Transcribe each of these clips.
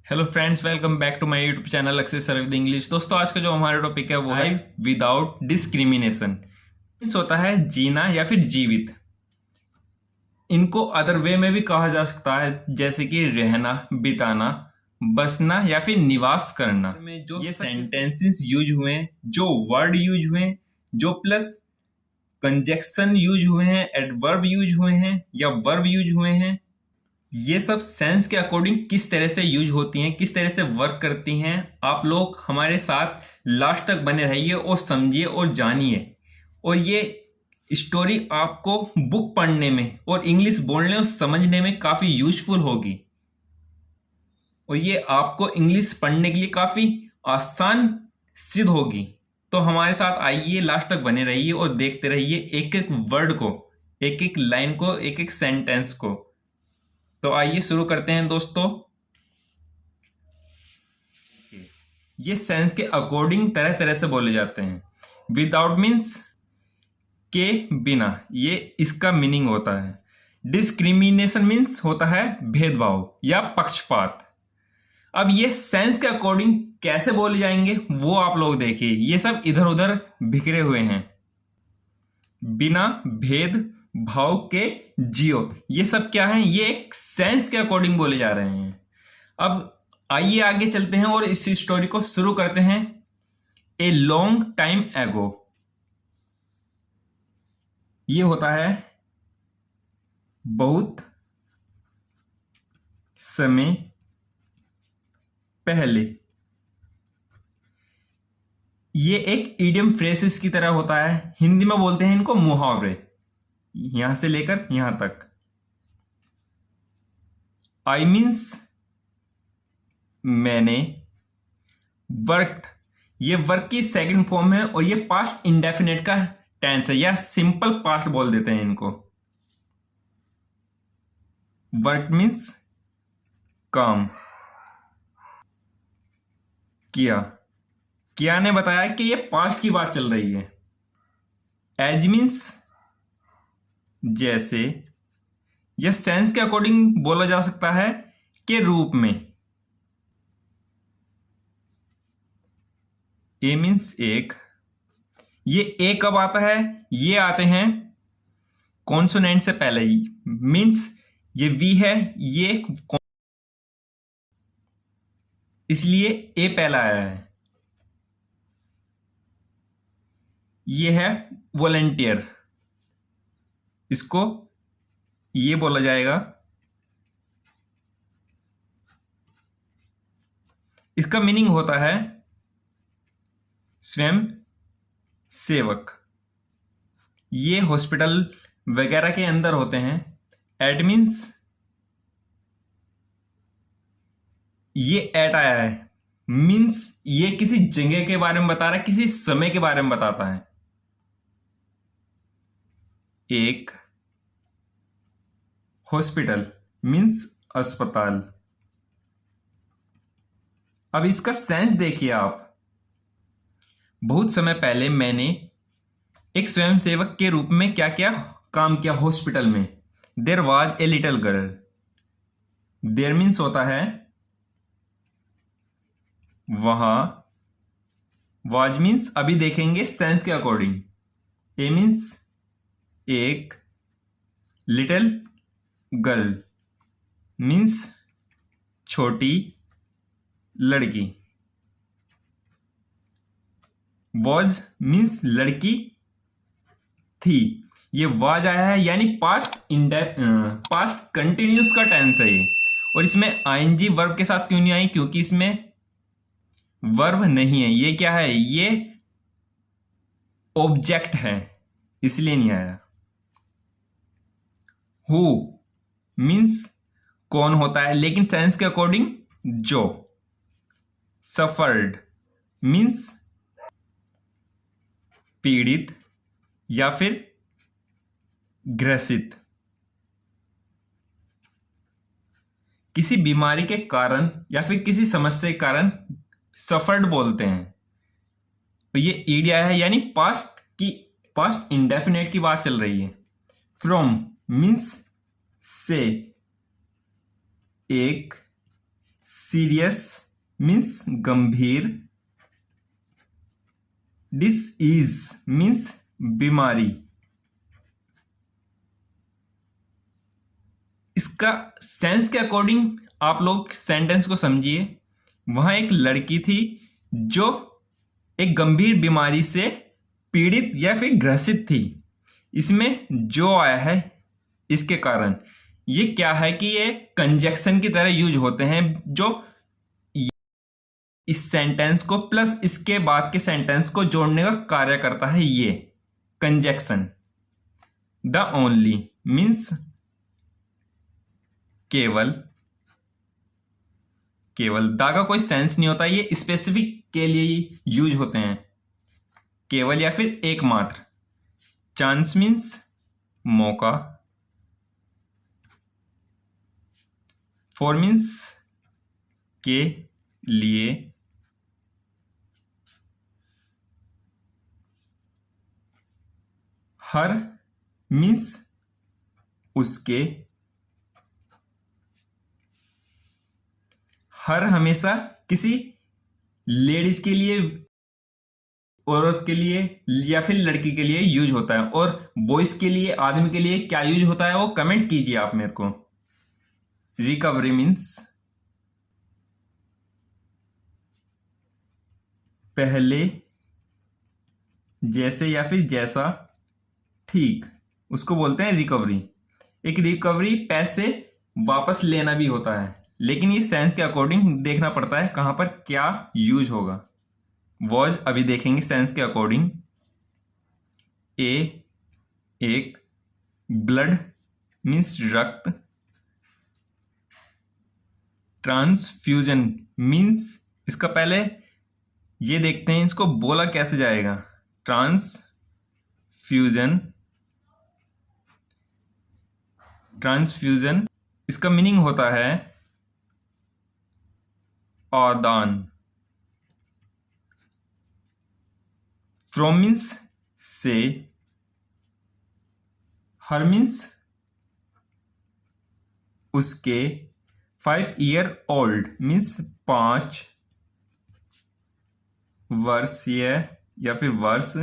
Hello friends, welcome back to my YouTube channel Akshay sir with English. दोस्तों, आज का जो हमारा टॉपिक है वो है विदाउट डिस्क्रिमिनेशन। मीन्स होता है जीना या फिर जीवित। इनको अदर वे में भी कहा जा सकता है, जैसे कि रहना, बिताना, बसना या फिर निवास करना। में जो ये सेंटेंसेस यूज हुए हैं, जो वर्ड यूज हुए हैं, जो प्लस कंजक्शन यूज हुए हैं, एडवर्ब यूज हुए हैं या वर्ब यूज हुए हैं, ये सब सेंस के अकॉर्डिंग किस तरह से यूज होती हैं, किस तरह से वर्क करती हैं, आप लोग हमारे साथ लास्ट तक बने रहिए और समझिए और जानिए। और ये स्टोरी आपको बुक पढ़ने में और इंग्लिश बोलने और समझने में काफ़ी यूजफुल होगी और ये आपको इंग्लिश पढ़ने के लिए काफ़ी आसान सिद्ध होगी। तो हमारे साथ आइए, लास्ट तक बने रहिए और देखते रहिए एक एक वर्ड को, एक एक लाइन को, एक एक सेंटेंस को। तो आइए शुरू करते हैं दोस्तों। ये सेंस के अकॉर्डिंग तरह तरह से बोले जाते हैं। विदाउट मीन्स के बिना, ये इसका मीनिंग होता है। डिस्क्रिमिनेशन मीन्स होता है भेदभाव या पक्षपात। अब ये सेंस के अकॉर्डिंग कैसे बोले जाएंगे वो आप लोग देखिए। ये सब इधर उधर बिखरे हुए हैं। बिना भेद भाव के जियो, ये सब क्या है? ये एक सेंस के अकॉर्डिंग बोले जा रहे हैं। अब आइए आगे चलते हैं और इस स्टोरी को शुरू करते हैं। ए लॉन्ग टाइम एगो, ये होता है बहुत समय पहले। ये एक इडियम फ्रेसेस की तरह होता है। हिंदी में बोलते हैं इनको मुहावरे, यहां से लेकर यहां तक। आई मीन्स मैंने, वर्कड, ये वर्क की सेकंड फॉर्म है और ये पास्ट इंडेफिनेट का टेंस है, या सिंपल पास्ट बोल देते हैं इनको। वर्क मीन्स काम, किया। किया ने बताया कि ये पास्ट की बात चल रही है। एज मीन्स जैसे, यह सेंस के अकॉर्डिंग बोला जा सकता है के रूप में। ए मीन्स एक, ये ए कब आता है? ये आते हैं कॉन्सोनेंट से पहले ही। मीन्स ये वी है, ये इसलिए ए पहला आया है। ये है वॉलंटियर, इसको ये बोला जाएगा। इसका मीनिंग होता है स्वयं सेवक। ये हॉस्पिटल वगैरह के अंदर होते हैं। एट मीन्स, ये एट आया है, मीन्स ये किसी जगह के बारे में बता रहा है, किसी समय के बारे में बताता है। एक हॉस्पिटल मीन्स अस्पताल। अब इसका सेंस देखिए आप। बहुत समय पहले मैंने एक स्वयंसेवक के रूप में क्या क्या काम किया हॉस्पिटल में। There was a little girl. There means होता है वहां। वॉज मीन्स अभी देखेंगे सेंस के अकॉर्डिंग। ए मीन्स एक, लिटिल गर्ल मीन्स छोटी लड़की। वॉज मीन्स लड़की थी। ये वाज आया है, यानी पास्ट पास्ट कंटिन्यूस का टेंस है ये। और इसमें आईएनजी वर्ब के साथ क्यों नहीं आई? क्योंकि इसमें वर्ब नहीं है। ये क्या है? ये ऑब्जेक्ट है, इसलिए नहीं आया। हु मीन्स कौन होता है, लेकिन सेंस के अकॉर्डिंग जो। सफर्ड मीन्स पीड़ित या फिर ग्रसित। किसी बीमारी के कारण या फिर किसी समस्या के कारण सफर्ड बोलते हैं। तो ये ईडी आया है, यानी पास्ट इंडेफिनेट की बात चल रही है। फ्रॉम मीन्स से, एक, सीरियस मीन्स गंभीर, डिसीज मीन्स बीमारी। इसका सेंस के अकॉर्डिंग आप लोग सेंटेंस को समझिए। वहां एक लड़की थी जो एक गंभीर बीमारी से पीड़ित या फिर ग्रसित थी। इसमें जो आया है इसके कारण ये क्या है कि ये कंजक्शन की तरह यूज होते हैं, जो इस सेंटेंस को प्लस इसके बाद के सेंटेंस को जोड़ने का कार्य करता है। ये कंजक्शन। द ओनली मीन्स केवल, केवल दा का कोई सेंस नहीं होता, ये स्पेसिफिक के लिए यूज होते हैं, केवल या फिर एकमात्र। चांस मीन्स मौका, फॉर मीन्स के लिए, हर मीन्स उसके, हर हमेशा किसी लेडीज के लिए, औरत के लिए या फिर लड़की के लिए यूज होता है। और बॉयज के लिए, आदमी के लिए क्या यूज होता है वो कमेंट कीजिए आप मेरे को। रिकवरी मीन्स पहले जैसे या फिर जैसा ठीक, उसको बोलते हैं रिकवरी। एक रिकवरी पैसे वापस लेना भी होता है, लेकिन ये सेंस के अकॉर्डिंग देखना पड़ता है कहां पर क्या यूज होगा। वॉज अभी देखेंगे सेंस के अकॉर्डिंग। एक ब्लड मीन्स रक्त, ट्रांसफ्यूजन मीन्स, इसका पहले ये देखते हैं इसको बोला कैसे जाएगा। ट्रांसफ्यूजन, ट्रांसफ्यूजन इसका मीनिंग होता है आदान। फ्रॉम मीन्स से, हर मीन्स उसके, 5 ईयर ओल्ड मीन्स 5 वर्षीय या फिर वर्ष,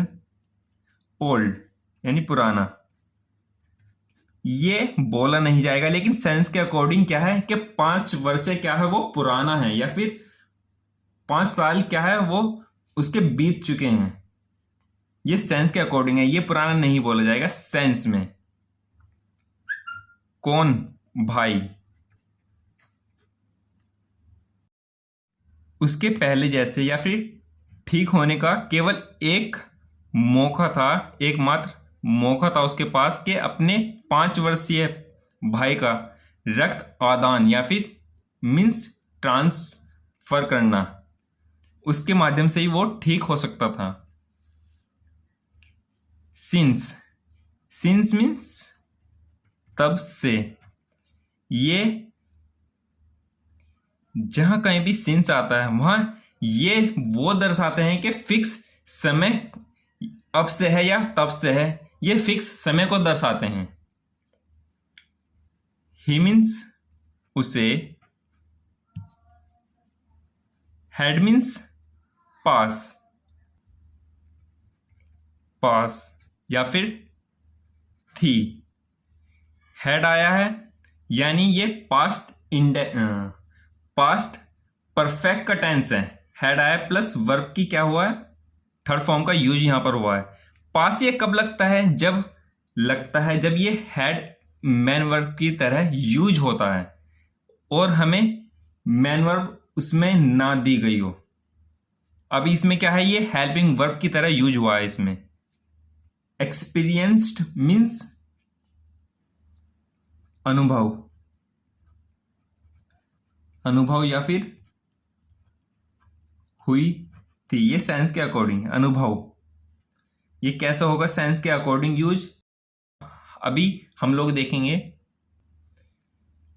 ओल्ड यानी पुराना। ये बोला नहीं जाएगा, लेकिन सेंस के अकॉर्डिंग क्या है कि 5 वर्ष क्या है वो पुराना है, या फिर 5 साल क्या है वो उसके बीत चुके हैं। ये सेंस के अकॉर्डिंग है, ये पुराना नहीं बोला जाएगा सेंस में। कौन? भाई। उसके पहले जैसे या फिर ठीक होने का केवल एक मौका था, एकमात्र मौका था उसके पास कि अपने 5 वर्षीय भाई का रक्त आदान या फिर मीन्स ट्रांसफर करना, उसके माध्यम से ही वो ठीक हो सकता था। सिंस, सिंस मीन्स तब से। ये जहां कहीं भी सिंस आता है वहां ये वो दर्शाते हैं कि फिक्स समय अब से है या तब से है, ये फिक्स समय को दर्शाते हैं। ही मीन्स उसे, हैड मीन्स पास, पास या फिर थी। हैड आया है यानी ये पास्ट पास्ट परफेक्ट का टेंस है। हैड आया प्लस वर्ब की क्या हुआ है, थर्ड फॉर्म का यूज यहां पर हुआ है। पास ये कब लगता है, जब लगता है जब ये हैड मैन वर्ब की तरह यूज होता है और हमें मैन वर्ब उसमें ना दी गई हो। अभी इसमें क्या है, ये हेल्पिंग वर्ब की तरह यूज हुआ है इसमें। एक्सपीरियंस्ड मीन्स अनुभव, अनुभव या फिर हुई थी। ये सेंस के अकॉर्डिंग अनुभव, ये कैसा होगा सेंस के अकॉर्डिंग यूज, अभी हम लोग देखेंगे।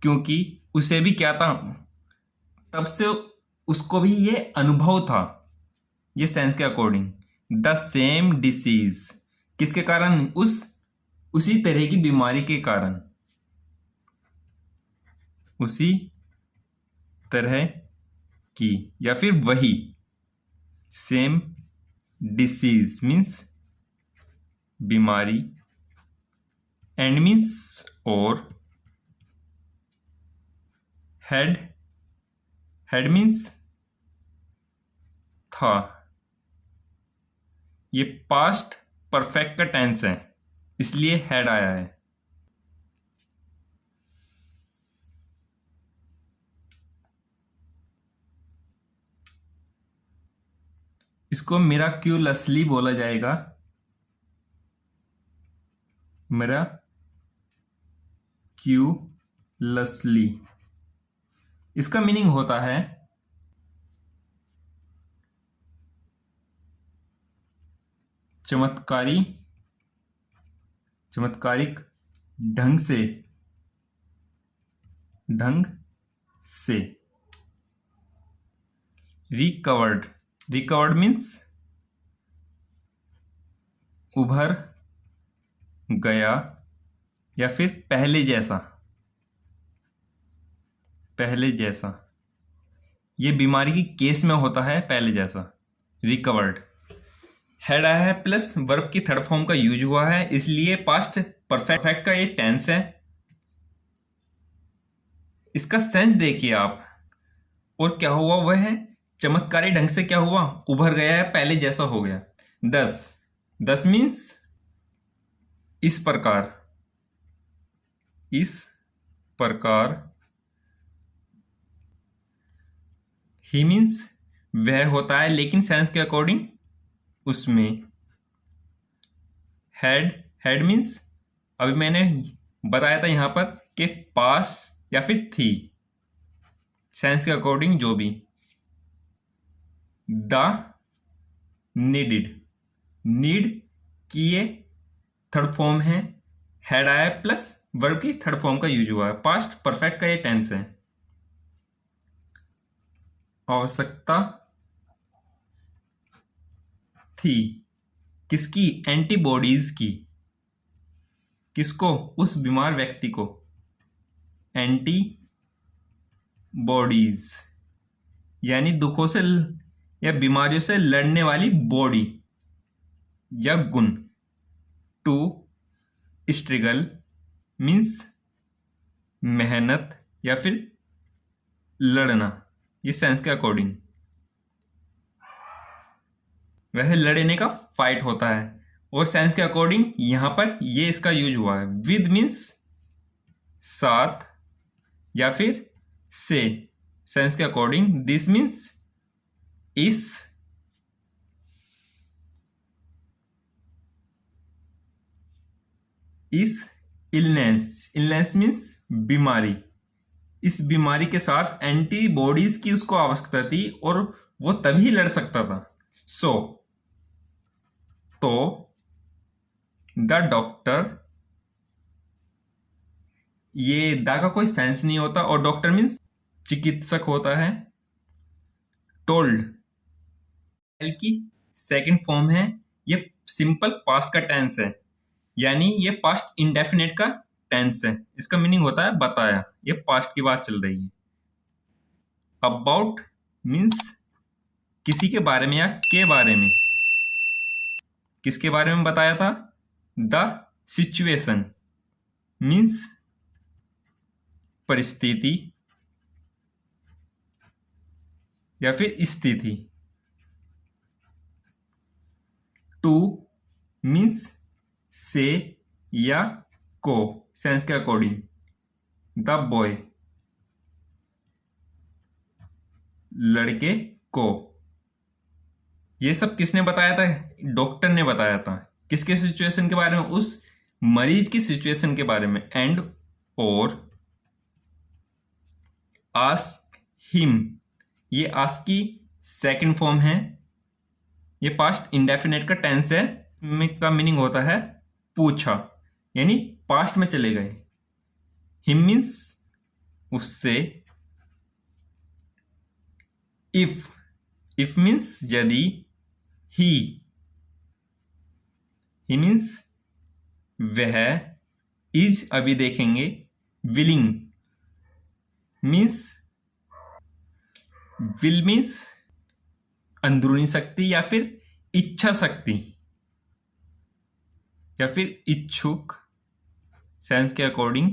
क्योंकि उसे भी क्या था, तब से उसको भी ये अनुभव था। ये सेंस के अकॉर्डिंग। द सेम डिसीज, किसके कारण, उसी तरह की बीमारी के कारण, उसी तरह की या फिर वही, सेम डिसीज मीन्स बीमारी, एंड मीन्स और, हैड, हैड मीन्स था। ये पास्ट परफेक्ट का टेंस है इसलिए हैड आया है। इसको मिराक्यूलसली बोला जाएगा, मिराक्यूलसली। इसका मीनिंग होता है चमत्कारी, चमत्कारिक ढंग से, ढंग से। रिकवर्ड, रिकवर्ड मीन्स उभर गया या फिर पहले जैसा, पहले जैसा। ये बीमारी की केस में होता है पहले जैसा, रिकवर्ड। हैड आया है प्लस वर्ब की थर्ड फॉर्म का यूज हुआ है इसलिए पास्ट परफेक्ट का ये टेंस है। इसका सेंस देखिए आप, और क्या हुआ वह है चमत्कारी ढंग से, क्या हुआ उभर गया है पहले जैसा हो गया। 10, 10 मीन्स इस प्रकार, इस प्रकार। ही मीन्स वह होता है लेकिन सेंस के अकॉर्डिंग उसमें। हैड, हैड मीन्स अभी मैंने बताया था यहां पर कि पास या फिर थी, सेंस के अकॉर्डिंग जो भी। द नीडिड, नीड की ये थर्ड फॉर्म है, हैड आया प्लस वर्ब की थर्ड फॉर्म का यूज हुआ है, पास्ट परफेक्ट का ये टेंस है। आवश्यकता थी, किसकी, एंटीबॉडीज की। किसको, उस बीमार व्यक्ति को, एंटी बॉडीज यानी दुखों से या बीमारियों से लड़ने वाली बॉडी या गुण। टू स्ट्रगल मीन्स मेहनत या फिर लड़ना, ये सेंस के अकॉर्डिंग। वैसे लड़ने का फाइट होता है और सेंस के अकॉर्डिंग यहां पर ये इसका यूज हुआ है। विद मीन्स साथ या फिर से, सेंस के अकॉर्डिंग। दिस मीन्स इस, इलनेस, इलनेस मीन्स बीमारी। इस बीमारी के साथ एंटीबॉडीज की उसको आवश्यकता थी और वो तभी लड़ सकता था। सो तो द डॉक्टर, ये द का कोई सेंस नहीं होता और डॉक्टर मीन्स चिकित्सक होता है। टोल्ड एल की सेकंड फॉर्म है, ये सिंपल पास्ट का टेंस है यानी ये पास्ट इंडेफिनेट का टेंस है। इसका मीनिंग होता है बताया, ये पास्ट की बात चल रही है। अबाउट मीन्स किसी के बारे में या के बारे में। किसके बारे में बताया था, द सिचुएशन मीन्स परिस्थिति या फिर स्थिति। टू मीन्स से या को, सेंस के अकॉर्डिंग। द बॉय लड़के को। ये सब किसने बताया था, डॉक्टर ने बताया था। किसके सिचुएशन के बारे में, उस मरीज की सिचुएशन के बारे में। एंड और आस्क हिम, ये आस्क की सेकंड फॉर्म है, ये पास्ट इंडेफिनेट का टेंस है। का मीनिंग होता है पूछा यानी पास्ट में चले गए। हिम मीन्स उससे। इफ, इफ मीन्स यदि। ही मीन्स वह। इज अभी देखेंगे। विलिंग मीन्स विल मीन्स अंदरूनी शक्ति या फिर इच्छा शक्ति या फिर इच्छुक, सेंस के अकॉर्डिंग।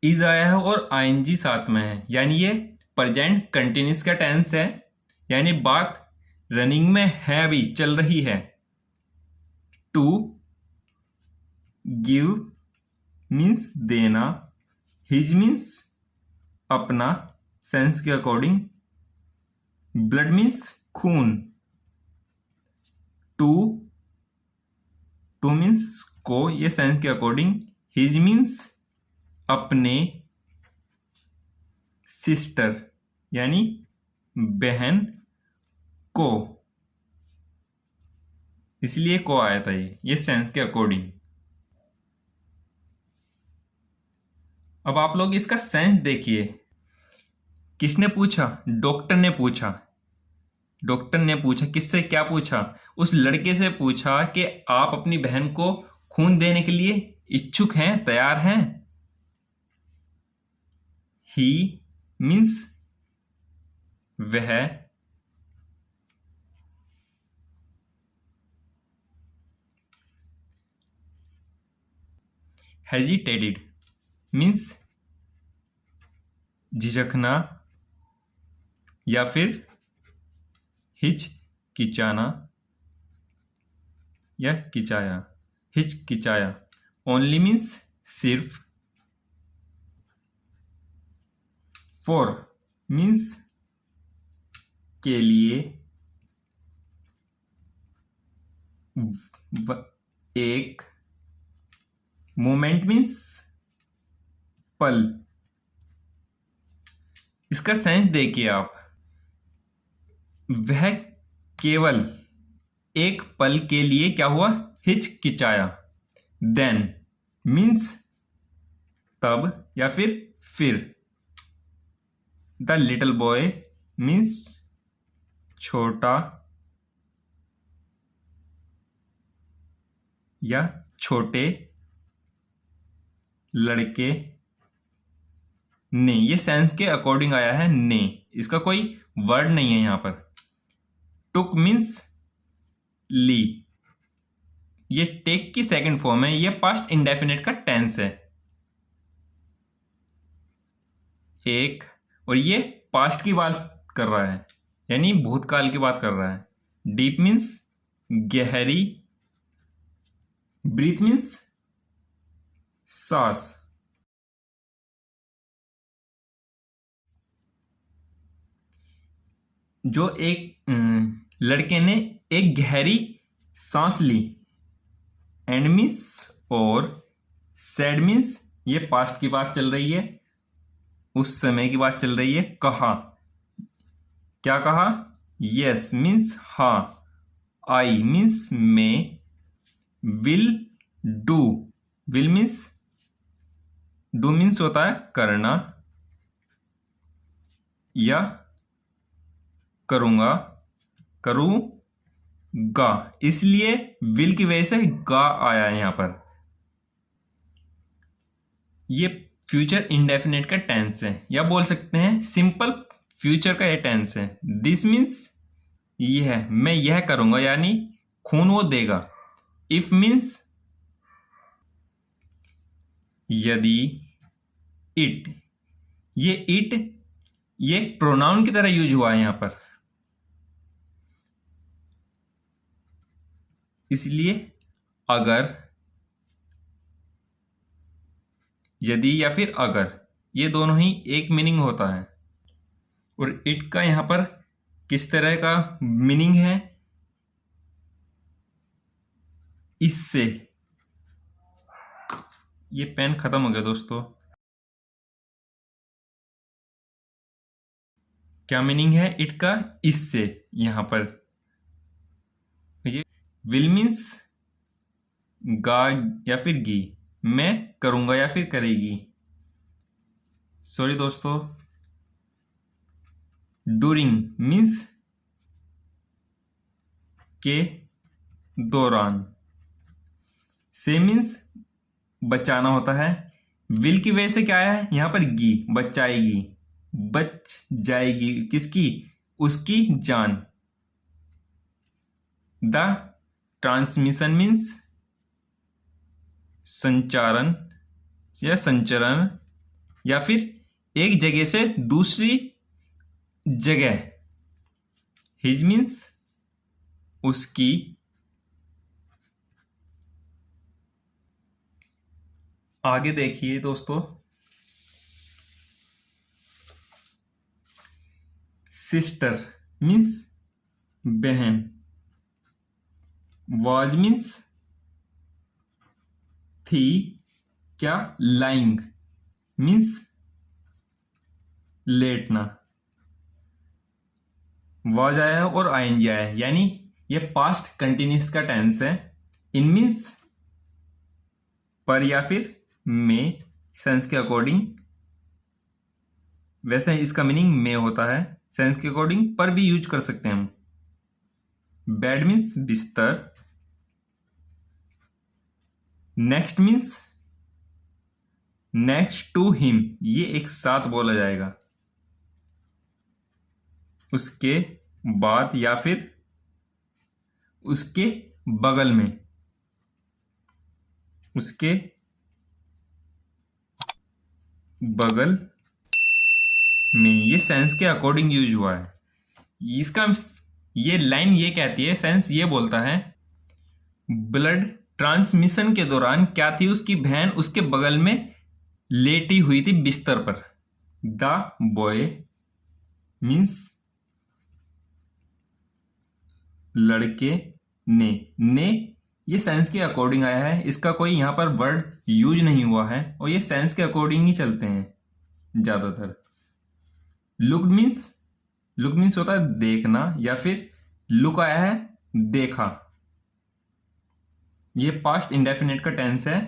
इज आया है और आईएनजी साथ में है, यानी ये प्रेजेंट कंटिन्यूस का टेंस है, यानी बात रनिंग में है, अभी चल रही है। टू गिव मीन्स देना, हिज मीन्स अपना, सेंस के अकॉर्डिंग। ब्लड मीन्स खून। टू मीन्स को, ये सेंस के अकॉर्डिंग। हिज मीन्स अपने, सिस्टर यानी बहन को, इसलिए को आया था ये सेंस के अकॉर्डिंग। अब आप लोग इसका सेंस देखिए। किसने पूछा? डॉक्टर ने पूछा। डॉक्टर ने पूछा किससे? क्या पूछा? उस लड़के से पूछा कि आप अपनी बहन को खून देने के लिए इच्छुक हैं, तैयार हैं? ही मीन्स वह, हेजिटेटेड मीन्स झिझकना या फिर हिचकिचाना या किचाया, हिचकिचाया। ओनली मीन्स सिर्फ। फॉर मीन्स के लिए। एक। मोमेंट मीन्स पल। इसका सेंस देखिए आप। वह केवल एक पल के लिए क्या हुआ? हिचकिचाया। देन मीन्स तब या फिर। द लिटिल बॉय मीन्स छोटा या छोटे लड़के ने, ये सेंस के अकॉर्डिंग आया है ने, इसका कोई वर्ड नहीं है यहां पर। टुक मीन्स ली, ये टेक की सेकंड फॉर्म है, ये पास्ट इंडेफिनिट का टेंस है। एक, और ये पास्ट की बात कर रहा है, यानी भूतकाल की बात कर रहा है। डीप मीन्स गहरी। ब्रीथ मीन्स सांस। जो एक लड़के ने एक गहरी सांस ली। एंड मीन्स और। सैड मीन्स ये पास्ट की बात चल रही है, उस समय की बात चल रही है। कहा, क्या कहा? यस मीन्स हाँ। आई मीन्स में। Will do, will means do means होता है करना या करूंगा, करूंगा, इसलिए विल की वजह से गा आया है यहां पर। ये फ्यूचर इंडेफिनिट का टेंस है, या बोल सकते हैं सिंपल फ्यूचर का ये टेंस है। दिस मीन्स ये है, मैं यह करूंगा, यानी खून वो देगा। इफ मीन्स यदि। इट, ये प्रोनाउन की तरह यूज हुआ है यहां पर, इसलिए अगर, यदि या फिर अगर, ये दोनों ही एक मीनिंग होता है। और इट का यहां पर किस तरह का मीनिंग है? इससे। ये पेन खत्म हो गया दोस्तों। क्या मीनिंग है इट का? इससे, यहां पर ये विल मीन्स गा या फिर गी, मैं करूंगा या फिर करेगी। सॉरी दोस्तों। डूरिंग मीन्स के दौरान। से मीन्स बचाना होता है। विल की वजह से क्या है यहां पर? गी, बचाएगी। बच जाएगी किसकी, उसकी जान। द ट्रांसमिशन मीन्स संचारण या संचरण, या फिर एक जगह से दूसरी जगह। हिज मीन्स उसकी। आगे देखिए दोस्तों, सिस्टर मीन्स बहन। वाज मीन्स थी। क्या, लाइंग मीन्स लेटना। वाज आया है और आईएनजी आया है, यानी ये पास्ट कंटिन्यूस का टेंस है। इन मीन्स पर या फिर में, सेंस के अकॉर्डिंग। वैसे इसका मीनिंग में होता है, सेंस के अकॉर्डिंग पर भी यूज कर सकते हैं हम। बेड मीन्स बिस्तर। Next means next to him, ये एक साथ बोला जाएगा। उसके बाद या फिर उसके बगल में, उसके बगल में, ये सेंस के अकॉर्डिंग यूज हुआ है। इसका ये लाइन ये कहती है, सेंस ये बोलता है, ब्लड ट्रांसमिशन के दौरान क्या थी, उसकी बहन उसके बगल में लेटी हुई थी बिस्तर पर। द बॉय मीन्स लड़के ने ये सेंस के अकॉर्डिंग आया है, इसका कोई यहां पर वर्ड यूज नहीं हुआ है, और ये सेंस के अकॉर्डिंग ही चलते हैं ज्यादातर। लुक मीन्स होता है देखना, या फिर लुक आया है देखा। ये पास्ट इंडेफिनिट का टेंस है।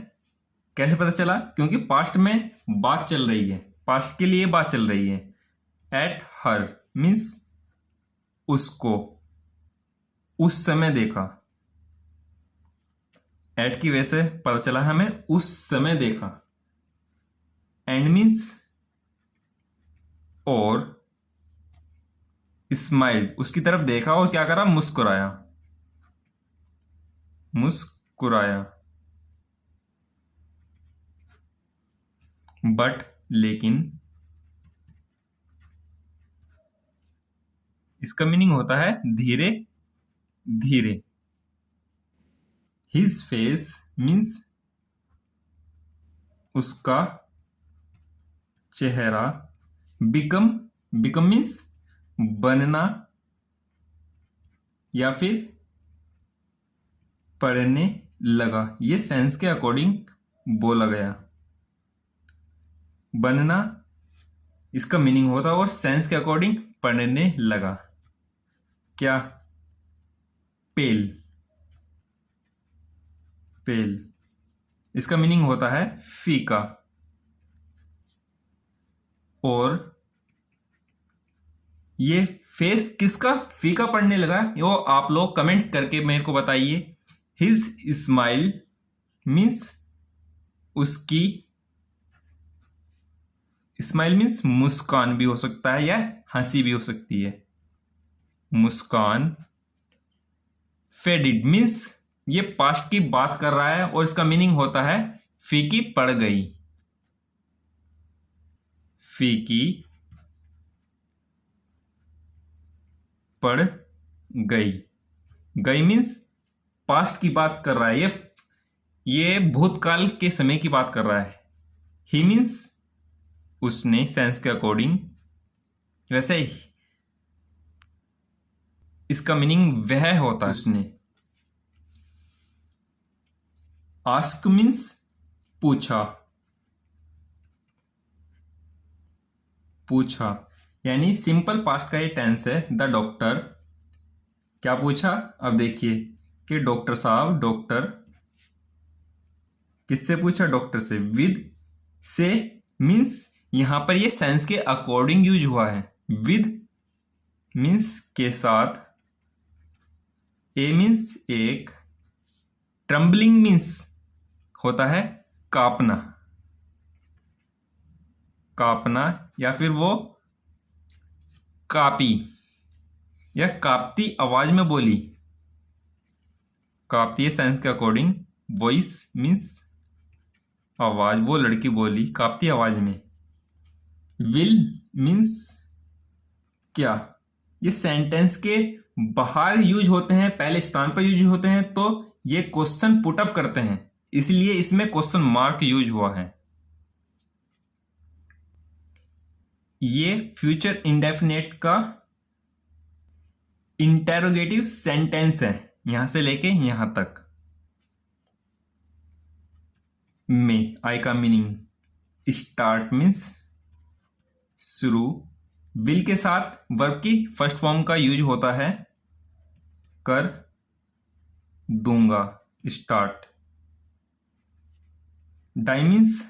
कैसे पता चला, क्योंकि पास्ट में बात चल रही है, पास्ट के लिए बात चल रही है। एट हर मीन्स उसको, उस समय देखा। एट की वजह से पता चला हमें उस समय देखा। एंड मीन्स और, स्माइल उसकी तरफ देखा और क्या करा, मुस्कुराया। मुस्कुराया। बट लेकिन, इसका मीनिंग होता है धीरे धीरे। हिज फेस मीन्स उसका चेहरा। बिकम मीन्स बनना या फिर पढ़ने लगा। ये सेंस के अकॉर्डिंग बोला गया। बनना इसका मीनिंग होता है, और सेंस के अकॉर्डिंग पढ़ने लगा। क्या, पेल इसका मीनिंग होता है फीका। और ये फेस किसका फीका पड़ने लगा, वो आप लोग कमेंट करके मेरे को बताइए। हिज स्माइल मीन्स उसकी, स्माइल मीन्स मुस्कान भी हो सकता है या हंसी भी हो सकती है। मुस्कान। फेडिड मीन्स ये पास्ट की बात कर रहा है, और इसका मीनिंग होता है फीकी पड़ गई। फीकी पड़ गई। गई मीन्स पास्ट की बात कर रहा है, ये भूतकाल के समय की बात कर रहा है। ही मीन्स उसने, सेंस के अकॉर्डिंग। वैसे इसका मीनिंग वह होता है, उसने। आस्क मीन्स पूछा। पूछा यानी सिंपल पास्ट का ये टेंस है। द डॉक्टर, क्या पूछा, अब देखिए कि डॉक्टर साहब, डॉक्टर किससे पूछा, डॉक्टर से। विद से मीन्स यहां पर ये सेंस के अकॉर्डिंग यूज हुआ है। विद मीन्स के साथ। ए मीन्स एक। ट्रम्बलिंग मीन्स होता है कांपना। कांपना या फिर वो कापी या कापती आवाज में बोली। कापती है सेंस के अकॉर्डिंग, वॉइस मीन्स आवाज, वो लड़की बोली कापती आवाज में। विल मीन्स क्या। ये सेंटेंस के बाहर यूज होते हैं, पहले स्थान पर यूज होते हैं, तो ये क्वेश्चन पुट अप करते हैं, इसलिए इसमें क्वेश्चन मार्क यूज हुआ है। ये फ्यूचर इंडेफिनेट का इंटेरोगेटिव सेंटेंस है, यहां से लेके यहां तक। में आई का मीनिंग स्टार्ट मीन्स शुरू। विल के साथ वर्ब की फर्स्ट फॉर्म का यूज होता है, कर दूंगा, स्टार्ट। डाई मीन्स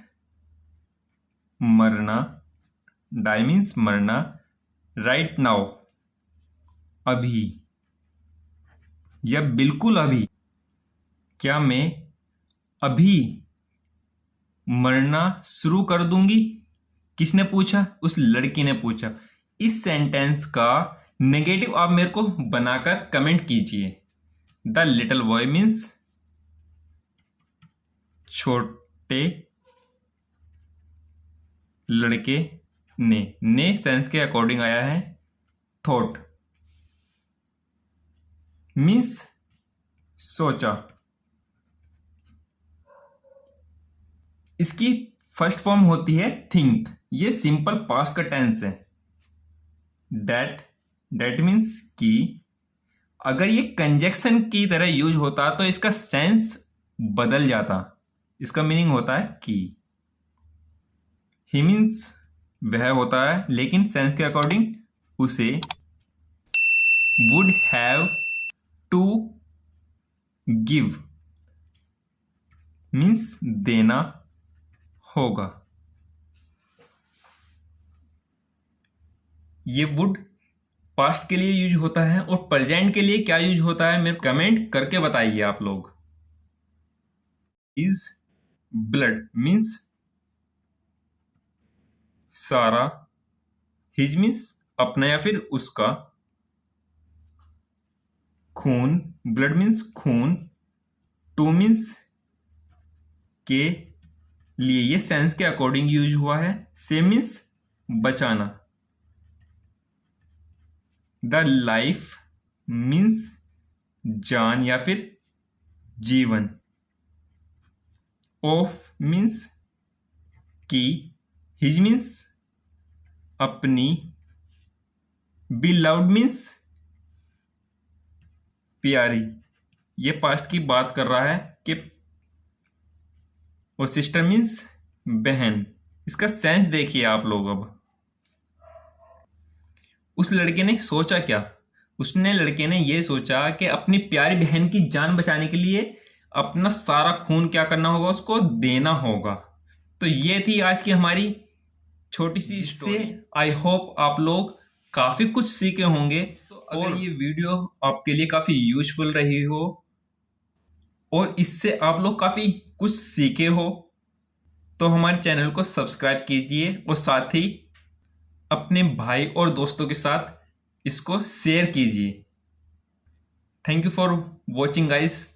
मरना, डाई मीन्स मरना। राइट नाउ अभी या बिल्कुल अभी। क्या मैं अभी मरना शुरू कर दूंगी? किसने पूछा? उस लड़की ने पूछा। इस सेंटेंस का नेगेटिव आप मेरे को बनाकर कमेंट कीजिए। द लिटिल बॉय मीन्स छोटे लड़के ने सेंस के अकॉर्डिंग आया है। थॉट मीन्स सोचा। इसकी फर्स्ट फॉर्म होती है थिंक। ये सिंपल पास्ट का टेंस है। डेट मीन्स की। अगर ये कंजक्शन की तरह यूज होता तो इसका सेंस बदल जाता, इसका मीनिंग होता है की। ही मीन्स वह होता है, लेकिन सेंस के अकॉर्डिंग उसे। Would have to give means देना होगा। ये वुड पास्ट के लिए यूज होता है और प्रेजेंट के लिए क्या यूज होता है मेरे कमेंट करके बताइए आप लोग। इज ब्लड मीन्स सारा। हिज मीन्स अपना या फिर उसका। खून, ब्लड मीन्स खून। टू मीन्स के लिए, ये सेंस के अकॉर्डिंग यूज हुआ है। सेम मीन्स बचाना। द लाइफ मीन्स जान या फिर जीवन। ऑफ मीन्स की। हिज मीन्स अपनी। बी लव्ड मीन्स प्यारी। ये पास्ट की बात कर रहा है कि, और सिस्टर मीन्स बहन। इसका सेंस देखिए आप लोग। अब उस लड़के ने सोचा क्या? लड़के ने ये सोचा कि अपनी प्यारी बहन की जान बचाने के लिए अपना सारा खून क्या करना होगा, उसको देना होगा। तो ये थी आज की हमारी छोटी सी स्टोरी। आई होप आप लोग काफी कुछ सीखे होंगे। तो अगर ये वीडियो आपके लिए काफी यूजफुल रही हो और इससे आप लोग काफी कुछ सीखे हो, तो हमारे चैनल को सब्सक्राइब कीजिए और साथ ही अपने भाई और दोस्तों के साथ इसको शेयर कीजिए। Thank you for watching guys.